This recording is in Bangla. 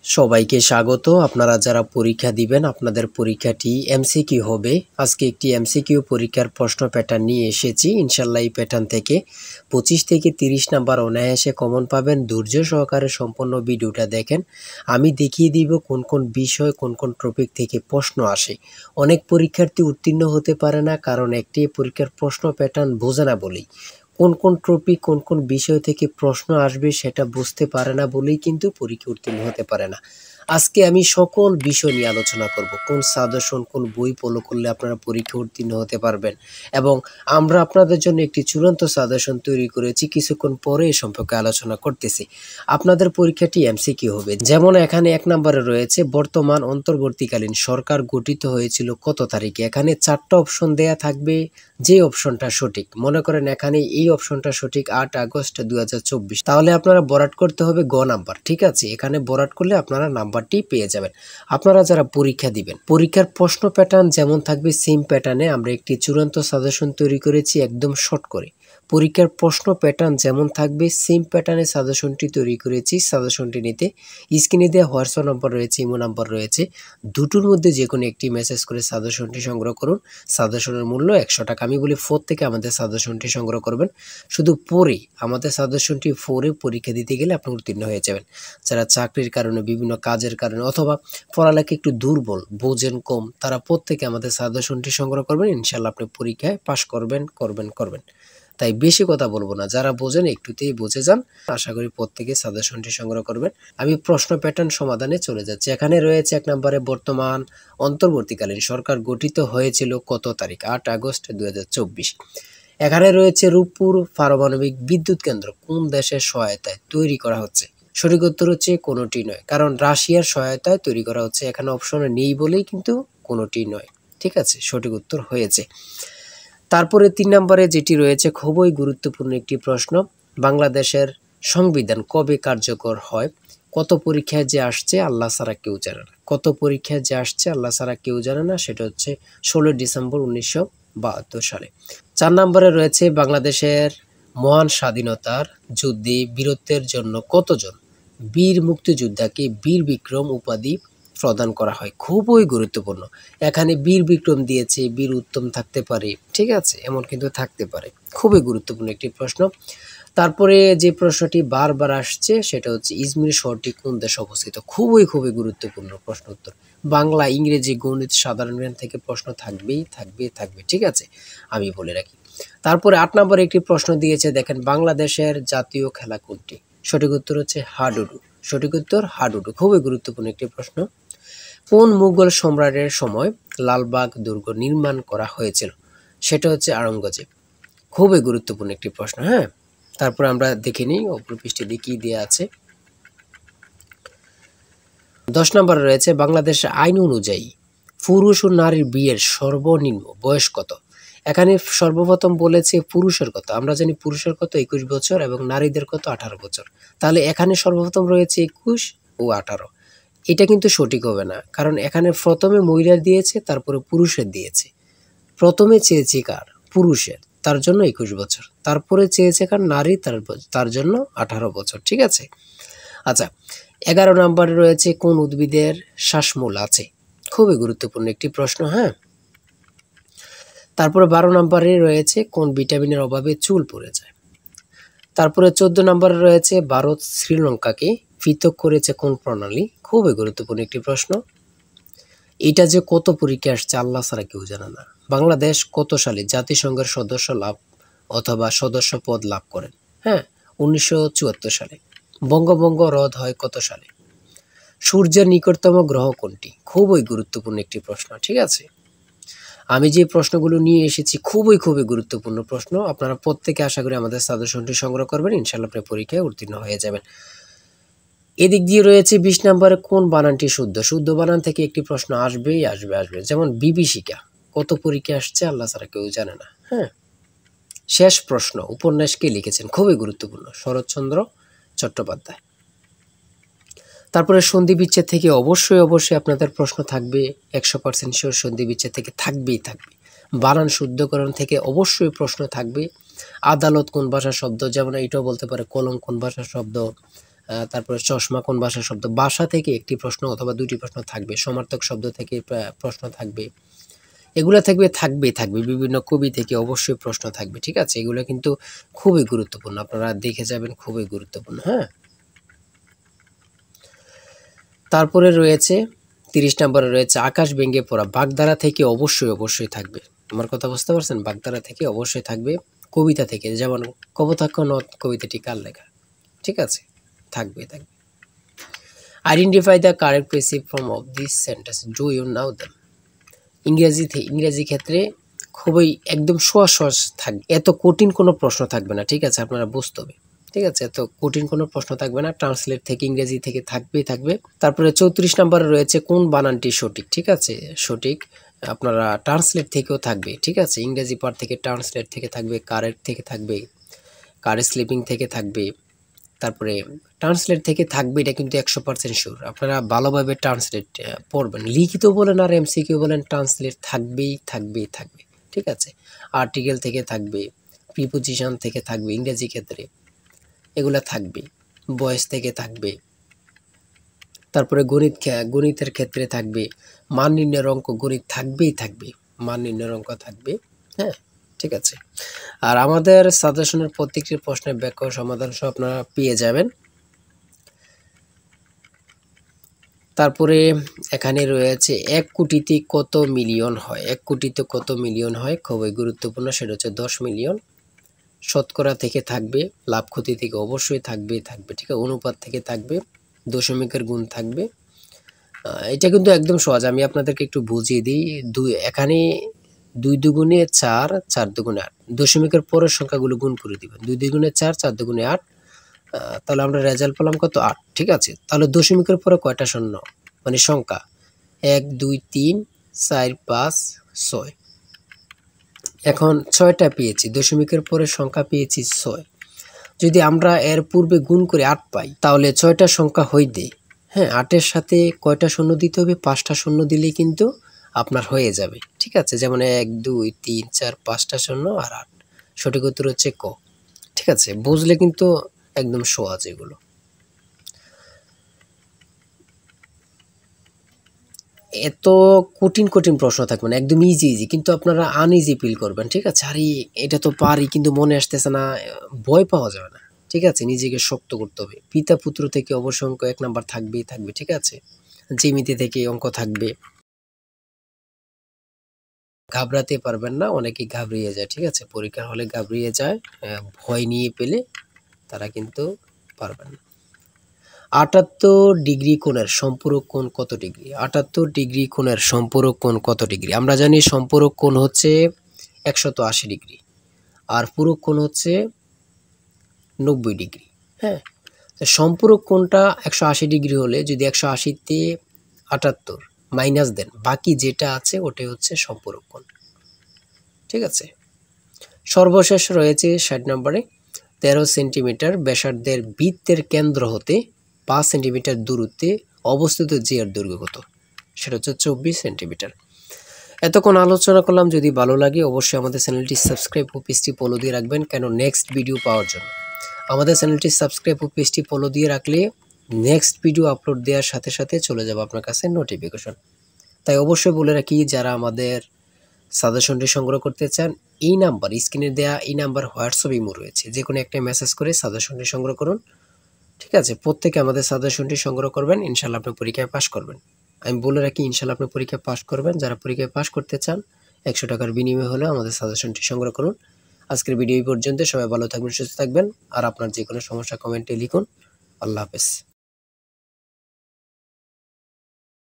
সবাইকে স্বাগত। আপনারা যারা পরীক্ষা দিবেন আপনাদের পরীক্ষাটি এমসিকিউ হবে। আজকে একটি এমসিকিউ পরীক্ষার প্রশ্ন প্যাটার্ন নিয়ে এসেছি। ইনশাল্লাহ এই প্যাটার্ন থেকে 25 থেকে 30 নাম্বার অনায়াসে কমন পাবেন। ধৈর্য সহকারে সম্পূর্ণ ভিডিওটা দেখেন। আমি দেখিয়ে দিব কোন কোন বিষয় কোন কোন টপিক থেকে প্রশ্ন আসে। অনেক পরীক্ষার্থী উত্তীর্ণ হতে পারে না, কারণ একটি পরীক্ষার প্রশ্ন প্যাটার্ন বোঝে না বলেই। কোন কোন টপিক কোন কোন বিষয় থেকে প্রশ্ন আসবে সেটা বুঝতে পারে না বলেই কিন্তু পরীক্ষা উত্তীর্ণ হতে পারে না। আজকে আমি সকল বিষয় নিয়ে আলোচনা করব। কোন সাজেশন কোন বই ফলো করলে আপনারা পরীক্ষা উত্তীর্ণ হতে পারবেন, এবং আমরা আপনাদের জন্য একটি চূড়ান্ত সাজেশন তৈরি করেছি। কিছুক্ষণ পরে এ সম্পর্কে আলোচনা করতেছি। আপনাদের পরীক্ষাটি এমসিকিউ হবে। যেমন এখানে 1 নম্বরে রয়েছে বর্তমান অন্তর্বর্তীকালীন সরকার গঠিত হয়েছিল কত তারিখে। এখানে 4টা অপশন দেয়া থাকবে, যে অপশনটা সঠিক। মনে করেন এখানে এই অপশনটা সঠিক 8 আগস্ট 2024, তাহলে আপনারা বরাট করতে হবে গ নাম্বার। ঠিক আছে, এখানে বরাট করলে আপনারা নাম্বারটি পেয়ে যাবেন। আপনারা যারা পরীক্ষা দিবেন, পরীক্ষার প্রশ্ন প্যাটার্ন যেমন থাকবে সেম প্যাটার্নে আমরা একটি চূড়ান্ত সাজেশন তৈরি করেছি, একদম শর্ট করে। পরীক্ষার প্রশ্ন প্যাটার্ন যেমন থাকবে সেম প্যাটার্নে সাজেশনটি তৈরি করেছি। সাজেশনটি নিতে স্ক্রিনে দেওয়া হোয়াটসঅ্যাপ নাম্বার রয়েছে, ইমো নাম্বার রয়েছে, দুটোর মধ্যে যে কোনো একটি মেসেজ করে সাজেশনটি সংগ্রহ করুন। সাজেশনের মূল্য 100 টাকা। আমি বলি 4 থেকে আমাদের সাজেশনটি সংগ্রহ করবেন। শুধু পড়ে আমাদের সাজেশনটি পড়ে পরীক্ষা দিতে গেলে আপনি উত্তীর্ণ হয়ে যাবেন। যারা চাকরির কারণে, বিভিন্ন কাজের কারণে অথবা পড়ালেখা একটু দুর্বল, বোঝেন কম, তারা প্রত্যেকে আমাদের সাজেশনটি সংগ্রহ করবেন। ইনশাল্লাহ আপনি পরীক্ষায় পাশ করবেন। তাই বেশি কথা বলবো না, যারা বোঝেন একটুতেই বুঝে যান। আশা করি প্রত্যেকে সাজেশনটি সংগ্রহ করবেন। আমি প্রশ্ন প্যাটার্ন সমাধানে চলে যাচ্ছি। এখানে রয়েছে 1 নম্বরে বর্তমান অন্তর্বর্তীকালীন সরকার গঠিত হয়েছিল কত তারিখ, 8 আগস্ট 2024। এখানে রয়েছে রূপপুর পারমাণবিক বিদ্যুৎ কেন্দ্র কোন দেশের সহায়তায় তৈরি করা হচ্ছে। সঠিক উত্তর হচ্ছে কোনোটি নয়, কারণ রাশিয়ার সহায়তায় তৈরি করা হচ্ছে। এখানে অপশনে নেই বলেই কিন্তু কোনোটি নয়। ঠিক আছে, সঠিক উত্তর হয়েছে। তারপরে 3 নম্বরে যেটি রয়েছে খুবই গুরুত্বপূর্ণ একটি প্রশ্ন, বাংলাদেশের সংবিধান কবে কার্যকর হয়। কত পরীক্ষায় যে আসছে আল্লাহ ছাড়া কেউ জানে না। কত পরীক্ষায় যে আসছে আল্লাহ ছাড়া কেউ জানে না, সেটা হচ্ছে 16 ডিসেম্বর 1972 সালে। 4 নম্বরে রয়েছে বাংলাদেশের মহান স্বাধীনতার যুদ্ধে বীরত্বের জন্য কতজন বীর মুক্তিযোদ্ধাকে বীর বিক্রম উপাধি প্রদান করা হয়। খুবই গুরুত্বপূর্ণ। এখানে বীর বিক্রম দিয়েছে, বীর উত্তম থাকতে পারে, ঠিক আছে, এমন কিন্তু থাকতে পারে। খুবই গুরুত্বপূর্ণ একটি প্রশ্ন। তারপরে যে প্রশ্নটি বারবার আসছে সেটা হচ্ছে ইজমির শহরটি কোন দেশে অবস্থিত। খুবই গুরুত্বপূর্ণ প্রশ্ন উত্তর। বাংলা, ইংরেজি, গণিত, সাধারণ জ্ঞান থেকে প্রশ্ন থাকবে। ঠিক আছে, আমি বলে রাখি। তারপরে 8 নম্বরে একটি প্রশ্ন দিয়েছে, দেখেন বাংলাদেশের জাতীয় খেলা কোনটি। সঠিক উত্তর হচ্ছে হাডুডু। সঠিক উত্তর হাডুডু। খুবই গুরুত্বপূর্ণ একটি প্রশ্ন। কোন মুঘল সম্রাটের সময় লালবাগ দুর্গ নির্মাণ করা হয়েছিল। সেটা হচ্ছে আওরঙ্গজেব। খুবই গুরুত্বপূর্ণ একটি প্রশ্ন। হ্যাঁ, তারপর আমরা দেখে নিই অপর পৃষ্ঠে দিয়ে কি দেওয়া আছে। 10 নম্বরে রয়েছে বাংলাদেশের আইন অনুযায়ী পুরুষ ও নারীর বিয়ের সর্বনিম্ন বয়স কত। এখানে সর্বপ্রথম বলেছে পুরুষের কত। আমরা জানি পুরুষের কত 21 বছর এবং নারীদের কত 18 বছর। তাহলে এখানে সর্বপ্রথম রয়েছে 21 ও 18। এটা কিন্তু সঠিক হবে না, কারণ এখানে প্রথমে মহিলার দিয়েছে, তারপরে পুরুষের দিয়েছে। প্রথমে চেয়েছে কার, পুরুষের, তার জন্য 21 বছর। তারপরে চেয়েছে কার, নারী, তার জন্য 18 বছর। ঠিক আছে। আচ্ছা, 11 নম্বরে রয়েছে কোন উদ্ভিদের শ্বাসমূল আছে। খুবই গুরুত্বপূর্ণ একটি প্রশ্ন। হ্যাঁ, তারপরে 12 নম্বরে রয়েছে কোন ভিটামিনের অভাবে চুল পড়ে যায়। তারপরে 14 নম্বরে রয়েছে ভারত শ্রীলঙ্কাকে পৃথক করেছে কোন প্রণালী। খুবই গুরুত্বপূর্ণ একটি প্রশ্ন। এটা যে কত পরীক্ষা আসছে আল্লাহ ছাড়া কেউ জানে না। বাংলাদেশ কত সালে জাতিসংঘের সদস্য লাভ অথবা সদস্য পদ লাভ করেন। হ্যাঁ, 1974 সালে। বঙ্গভঙ্গ রদ হয় কত সালে। সূর্যের নিকটতম গ্রহ কোনটি। খুবই গুরুত্বপূর্ণ একটি প্রশ্ন। ঠিক আছে, আমি যে প্রশ্নগুলো নিয়ে এসেছি খুবই গুরুত্বপূর্ণ প্রশ্ন। আপনারা প্রত্যেকে আশা করি আমাদের সাজেশনটি সংগ্রহ করবেন। ইনশাআল্লাহ আপনি পরীক্ষায় উত্তীর্ণ হয়ে যাবেন। এদিক দিয়ে রয়েছে 20 নম্বরে কোন বানানটি শুদ্ধ। শুদ্ধ বানান থেকে একটি প্রশ্ন আসবেই আসবে। যেমন বিভীষিকা কত পরীক্ষা আসছে আল্লাহ ছাড়া কেউ জানে না। হ্যাঁ, শেষ প্রশ্ন, উপন্যাস কে লিখেছেন। খুবই গুরুত্বপূর্ণ, শরৎচন্দ্র চট্টোপাধ্যায়। তারপরে সন্ধি বিচ্ছেদ থেকে অবশ্যই আপনাদের প্রশ্ন থাকবে। 100% শিওর সন্ধি বিচ্ছেদ থেকে থাকবে। বানান শুদ্ধকরণ থেকে অবশ্যই প্রশ্ন থাকবে। আদালত কোন ভাষার শব্দ, যেমন এটাও বলতে পারে কলম কোন ভাষার শব্দ। তারপরে চশমা কোন ভাষার শব্দ, ভাষা থেকে একটি প্রশ্ন অথবা দুটি প্রশ্ন থাকবে, সমার্থক শব্দ থেকে প্রশ্ন থাকবে, এগুলো থাকবে বিভিন্ন কবি থেকে অবশ্যই প্রশ্ন থাকবে। ঠিক আছে, এগুলো কিন্তু খুবই গুরুত্বপূর্ণ, আপনারা দেখে যাবেন, খুবই গুরুত্বপূর্ণ। হ্যাঁ, তারপরে রয়েছে 30 নম্বরে রয়েছে আকাশ ভেঙে পড়া, বাগধারা থেকে অবশ্যই থাকবে। আমার কথা বুঝতে পারছেন? বাগধারা থেকে অবশ্যই থাকবে। কবিতা থেকে, যেমন কপোতাক্ষ নদ কবিতাটি কার লেখা, ঠিক আছে, থাকবে। Identify the correct passive form of this sentence, do you know them. ইংরেজি ক্ষেত্রে খুবই একদম সহজ থাকবে, এত কঠিন কোনো প্রশ্ন থাকবে না। ঠিক আছে, আপনারা বুঝতে হবে। ঠিক আছে, এত কঠিন কোনো প্রশ্ন থাকবে না, ট্রান্সলেট থেকে ইংরেজি থেকে থাকবে। তারপরে 34 নম্বরে রয়েছে কোন বানানটি সঠিক। ঠিক আছে, সঠিক আপনারা ট্রান্সলেট থেকেও থাকবে। ঠিক আছে, ইংরেজি পার্ট থেকে ট্রান্সলেট থেকে থাকবে, কারেক্ট থেকে থাকবে, কারেক্ট স্লিপিং থেকে থাকবে, তারপরে ট্রান্সলেট থেকে থাকবে। এটা কিন্তু 100% শিওর। আপনারা ভালোভাবে ট্রান্সলেট পড়বেন, লিখিত বলেন আর এমসিকিউ বলেন, ট্রান্সলেট থাকবেই। ঠিক আছে, আর্টিকেল থেকে থাকবে, প্রিপোজিশন থেকে থাকবে ইংরেজি ক্ষেত্রে, এগুলা থাকবে, ভয়েস থেকে থাকবে, তারপরে গণিতের ক্ষেত্রে থাকবে, মান নির্ণয়ের অঙ্ক, গণিত থাকবে, মান নির্ণয়ের অঙ্ক থাকবে। হ্যাঁ, ঠিক আছে। আর আমাদের সাজেশনের প্রত্যেকটি প্রশ্নের ব্যাখ্যা ও সমাধান সহ আপনারা পেয়ে যাবেন। তারপরে এখানে রয়েছে 1 কোটিতে কত মিলিয়ন হয়। 1 কোটিতে কত মিলিয়ন হয়, খুবই গুরুত্বপূর্ণ, সেটা হচ্ছে 10 মিলিয়ন। শতকরা থেকে থাকবে, লাভ ক্ষতি থেকে অবশ্যই থাকবে। ঠিক আছে, অনুপাত থেকে থাকবে, দশমিকের গুণ থাকবে। এটা কিন্তু একদম সহজ, আমি আপনাদেরকে একটু বুঝিয়ে দিই। এখানে 2 দুগুণে 4, 4 দুগুণে 8, দশমিকের পরের সংখ্যাগুলো গুণ করে দিবেন। 2 দুগুণে 4, 4 দুগুণে 8, তাহলে আমরা রেজাল্ট পেলাম কত, 8। ঠিক আছে, তাহলে দশমিকের পরে কয়টা শূন্য, মানে সংখ্যা, 1 2 3 4 5 6। এখন 6টা পেয়েছি, দশমিকের পরে সংখ্যা পেয়েছি 6। যদি আমরা এর পূর্বে গুণ করে 8 পাই, তাহলে 6টা সংখ্যা হইতে, হ্যাঁ, 8-এর সাথে কয়টা শূন্য দিতে হবে, 5টা শূন্য দিলেই কিন্তু আপনার হয়ে যাবে। ঠিক আছে, যেমন 1 2 3 4 5টা শূন্য আর 8, সঠিক উত্তর হচ্ছে ক। ঠিক আছে, বুঝলে কিন্তু একদম সহজ এগুলো। এত কঠিন প্রশ্ন থাকবে না, একদম ইজি, কিন্তু আপনারা আনইজি ফিল করবেন। ঠিক আছে, আরে এটা তো পারি কিন্তু মনে আসতেছে না, ভয় পাওয়া যাবে না। ঠিক আছে, নিজেকে শক্ত করতে হবে। পিতা পুত্র থেকে অবশ্যই অঙ্ক 1 নাম্বার থাকবে। ঠিক আছে, জ্যামিতি থেকে অঙ্ক থাকবে। ঘাবড়াতে পারবেন না, অনেকেই ঘাবড়িয়ে যায়। ঠিক আছে, পরীক্ষার হলে ঘাবড়িয়ে যায়, ভয় নিয়ে পেলে তারা কিন্তু পারবেন না। 78 ডিগ্রি কোণের সম্পূরক কোণ কত ডিগ্রি। 78 ডিগ্রি কোণের সম্পূরক কোণ কত ডিগ্রি। আমরা জানি সম্পূরক কোণ হচ্ছে 180 ডিগ্রি, আর পূরক কোণ হচ্ছে 90 ডিগ্রি। হ্যাঁ, সম্পূরক কোণটা 180 ডিগ্রি হলে যদি 180-তে 78 মাইনাস দেন, বাকি যেটা আছে ওটাই হচ্ছে সম্পূরক কোণ। ঠিক আছে, সর্বশেষ রয়েছে 60 নম্বরে 13 সেন্টিমিটার ব্যাসার্ধের বৃত্তের কেন্দ্র হতে 5 সেন্টিমিটার দূরত্বে অবস্থিত যে এর দৈর্ঘ্য কত, সেটা হচ্ছে 24 সেন্টিমিটার। এতক্ষণ আলোচনা করলাম, যদি ভালো লাগে অবশ্যই আমাদের চ্যানেলটি সাবস্ক্রাইব ও পেজটি ফলো দিয়ে রাখবেন, কেন নেক্সট ভিডিও পাওয়ার জন্য। আমাদের চ্যানেলটি সাবস্ক্রাইব ও পেজটি ফলো দিয়ে রাখলে নেক্সট ভিডিও আপলোড দেওয়ার সাথে সাথে চলে যাবে আপনার কাছে নোটিফিকেশন। তাই অবশ্যই বলে রাখি, যারা আমাদের সাজেশনটি সংগ্রহ করতে চান, এই নাম্বার, স্ক্রিনে দেওয়া এই নাম্বার হোয়াটসঅ্যাপ ইমো রয়েছে, যে কোনো একটা মেসেজ করে সাজেশনটি সংগ্রহ করুন। ঠিক আছে, প্রত্যেকে আমাদের সাজেশনটি সংগ্রহ করবেন, ইনশাল্লাহ আপনি পরীক্ষায় পাশ করবেন। আমি বলে রাখি, ইনশাল্লাহ আপনি পরীক্ষায় পাশ করবেন। যারা পরীক্ষায় পাশ করতে চান, 100 টাকার বিনিময়ে হলেও আমাদের সাজেশনটি সংগ্রহ করুন। আজকের ভিডিও এই পর্যন্ত। সবাই ভালো থাকবেন, সুস্থ থাকবেন, আর আপনার যে কোনো সমস্যা কমেন্টে লিখুন। আল্লাহ হাফেজ।